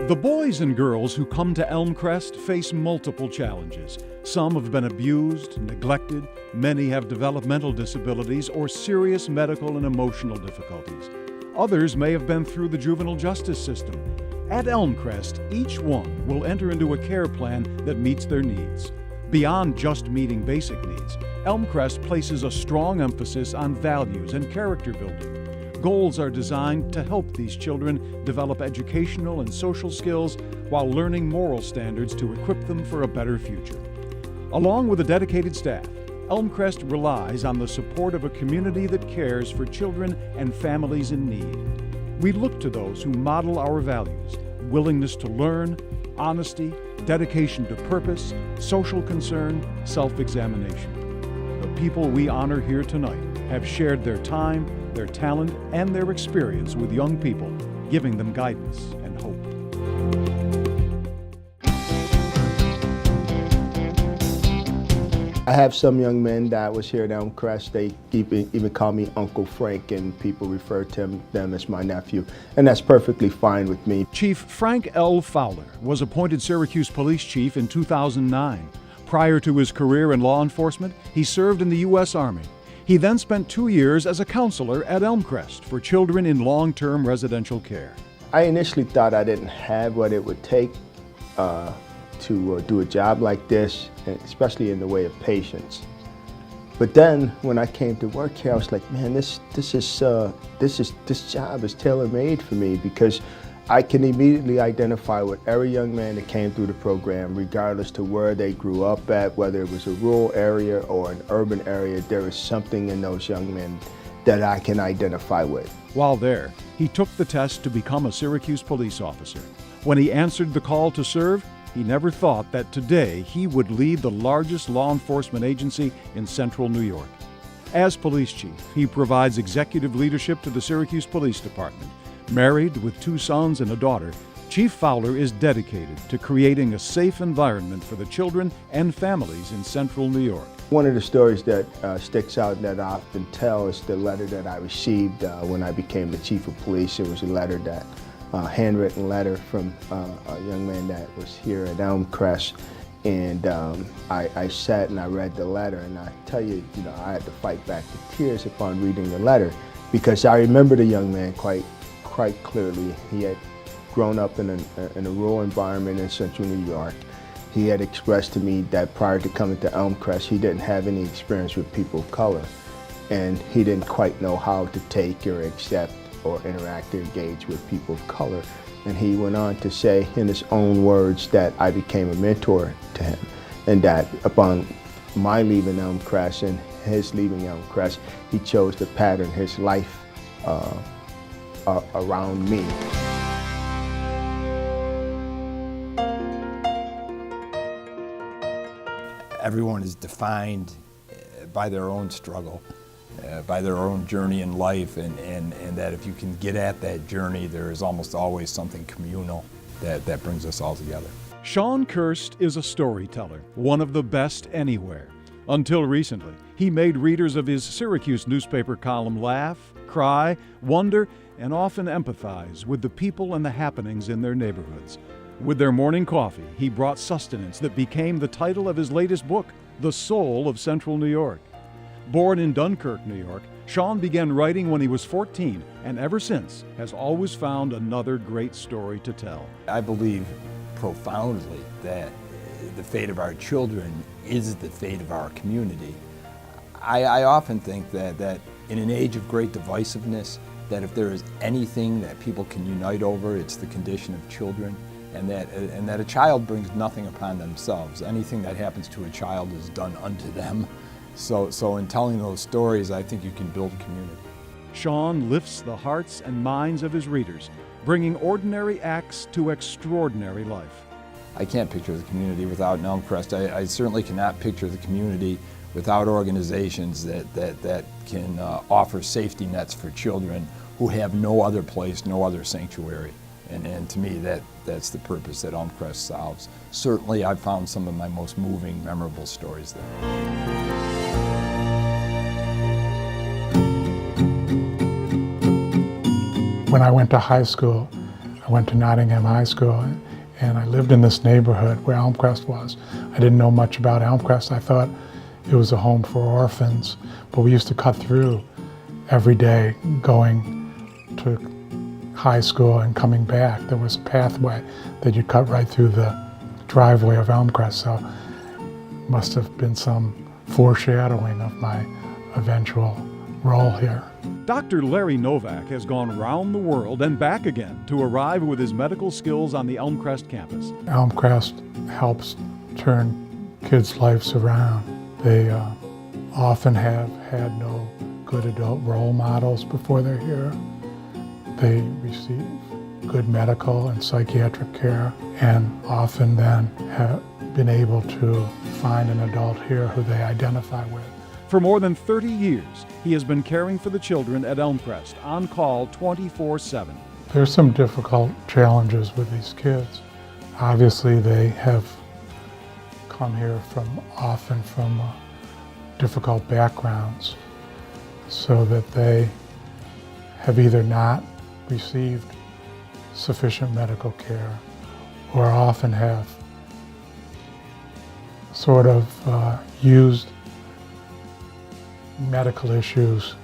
The boys and girls who come to Elmcrest face multiple challenges. Some have been abused, neglected, many have developmental disabilities or serious medical and emotional difficulties. Others may have been through the juvenile justice system. At Elmcrest, each one will enter into a care plan that meets their needs. Beyond just meeting basic needs, Elmcrest places a strong emphasis on values and character building. Goals are designed to help these children develop educational and social skills while learning moral standards to equip them for a better future. Along with a dedicated staff, Elmcrest relies on the support of a community that cares for children and families in need. We look to those who model our values: willingness to learn, honesty, dedication to purpose, social concern, self-examination. The people we honor here tonight have shared their time, their talent, and their experience with young people, giving them guidance and hope. I have some young men that was here at Elmcrest. They even call me Uncle Frank, and people refer to them as my nephew, and that's perfectly fine with me. Chief Frank L. Fowler was appointed Syracuse Police Chief in 2009. Prior to his career in law enforcement, he served in the U.S. Army. He then spent 2 years as a counselor at Elmcrest for children in long-term residential care. I initially thought I didn't have what it would take to do a job like this, especially in the way of patience. But then when I came to work here, I was like, man, this job is tailor-made for me, because I can immediately identify with every young man that came through the program, regardless to where they grew up at, whether it was a rural area or an urban area. There is something in those young men that I can identify with. While there, he took the test to become a Syracuse police officer. When he answered the call to serve, he never thought that today he would lead the largest law enforcement agency in central New York. As police chief, he provides executive leadership to the Syracuse Police Department. Married with 2 sons and a daughter, Chief Fowler is dedicated to creating a safe environment for the children and families in central New York. One of the stories that sticks out that I often tell is the letter that I received when I became the chief of police. It was a letter that, handwritten letter from a young man that was here at Elmcrest. And I sat and I read the letter, and I tell you, I had to fight back the tears upon reading the letter, because I remember the young man quite clearly. He had grown up in a rural environment in central New York. He had expressed to me that prior to coming to Elmcrest, he didn't have any experience with people of color, and he didn't quite know how to take or accept or interact or engage with people of color. And he went on to say in his own words that I became a mentor to him, and that upon my leaving Elmcrest and his leaving Elmcrest, he chose to pattern his life around me. Everyone is defined by their own struggle, by their own journey in life, and that if you can get at that journey, there is almost always something communal that brings us all together. Sean Kirst is a storyteller, one of the best anywhere. Until recently, he made readers of his Syracuse newspaper column laugh, cry, wonder, and often empathize with the people and the happenings in their neighborhoods. With their morning coffee, he brought sustenance that became the title of his latest book, The Soul of Central New York. Born in Dunkirk, New York, Sean began writing when he was 14, and ever since has always found another great story to tell. I believe profoundly that the fate of our children is the fate of our community. I often think that in an age of great divisiveness, that if there is anything that people can unite over, it's the condition of children, and that a child brings nothing upon themselves. Anything that happens to a child is done unto them. So in telling those stories, I think you can build community. Sean lifts the hearts and minds of his readers, bringing ordinary acts to extraordinary life. I can't picture the community without Elmcrest. I certainly cannot picture the community without organizations that can offer safety nets for children who have no other place, no other sanctuary. And to me, that's the purpose that Elmcrest solves. Certainly, I've found some of my most moving, memorable stories there. When I went to high school, I went to Nottingham High School, and I lived in this neighborhood where Elmcrest was. I didn't know much about Elmcrest. I thought it was a home for orphans, but we used to cut through every day going to high school and coming back. There was a pathway that you cut right through the driveway of Elmcrest, so it must have been some foreshadowing of my eventual role here. Dr. Larry Novak has gone round the world and back again to arrive with his medical skills on the Elmcrest campus. Elmcrest helps turn kids' lives around. They often have had no good adult role models before they're here. They receive good medical and psychiatric care, and often then have been able to find an adult here who they identify with. For more than 30 years, he has been caring for the children at Elmcrest, on call 24/7. There's some difficult challenges with these kids. Obviously, they have come here often from difficult backgrounds, so that they have either not received sufficient medical care or often have sort of used medical issues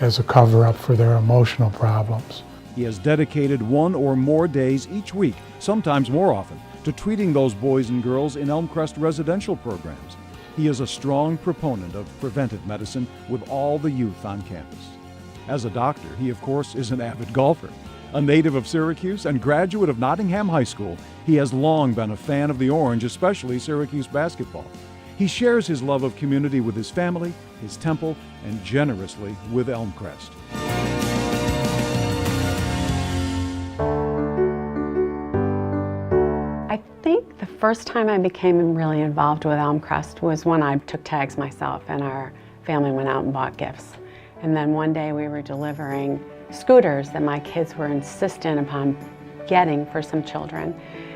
as a cover-up for their emotional problems. He has dedicated one or more days each week, sometimes more often, to treating those boys and girls in Elmcrest residential programs. He is a strong proponent of preventive medicine with all the youth on campus. As a doctor, he of course is an avid golfer. A native of Syracuse and graduate of Nottingham High School, he has long been a fan of the Orange, especially Syracuse basketball. He shares his love of community with his family, his temple, and generously with Elmcrest. I think the first time I became really involved with Elmcrest was when I took tags myself and our family went out and bought gifts. And then one day we were delivering scooters that my kids were insistent upon getting for some children.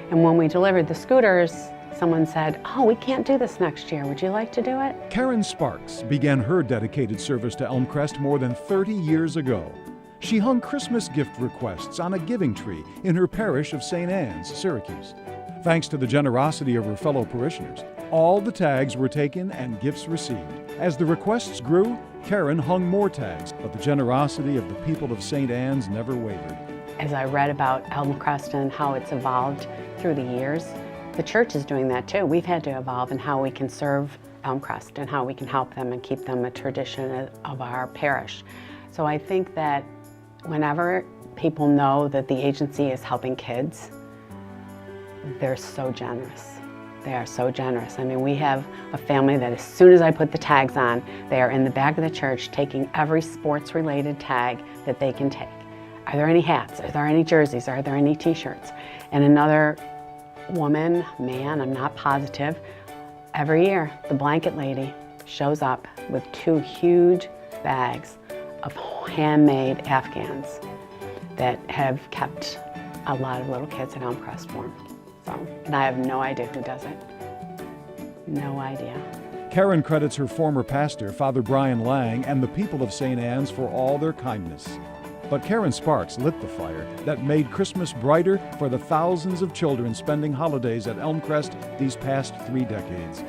And when we delivered the scooters, someone said, "Oh, we can't do this next year. Would you like to do it?" Karen Sparks began her dedicated service to Elmcrest more than 30 years ago. She hung Christmas gift requests on a giving tree in her parish of St. Anne's, Syracuse. Thanks to the generosity of her fellow parishioners, all the tags were taken and gifts received. As the requests grew, Karen hung more tags, but the generosity of the people of St. Anne's never wavered. As I read about Elmcrest and how it's evolved through the years, the church is doing that too. We've had to evolve in how we can serve Elmcrest and how we can help them and keep them a tradition of our parish. So I think that whenever people know that the agency is helping kids, they're so generous. They are so generous. I mean, we have a family that as soon as I put the tags on, they are in the back of the church taking every sports-related tag that they can take. Are there any hats? Are there any jerseys? Are there any t-shirts? And another woman, man, I'm not positive, every year the blanket lady shows up with 2 huge bags of handmade Afghans that have kept a lot of little kids at Elmcrest warm. So, and I have no idea who does it. No idea. Karen credits her former pastor, Father Brian Lang, and the people of St. Anne's for all their kindness. But Karen Sparks lit the fire that made Christmas brighter for the thousands of children spending holidays at Elmcrest these past 3 decades.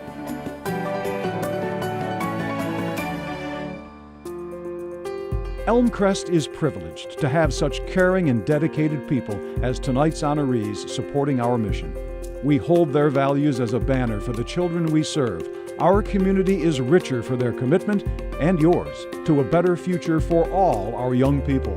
Elmcrest is privileged to have such caring and dedicated people as tonight's honorees supporting our mission. We hold their values as a banner for the children we serve. Our community is richer for their commitment and yours to a better future for all our young people.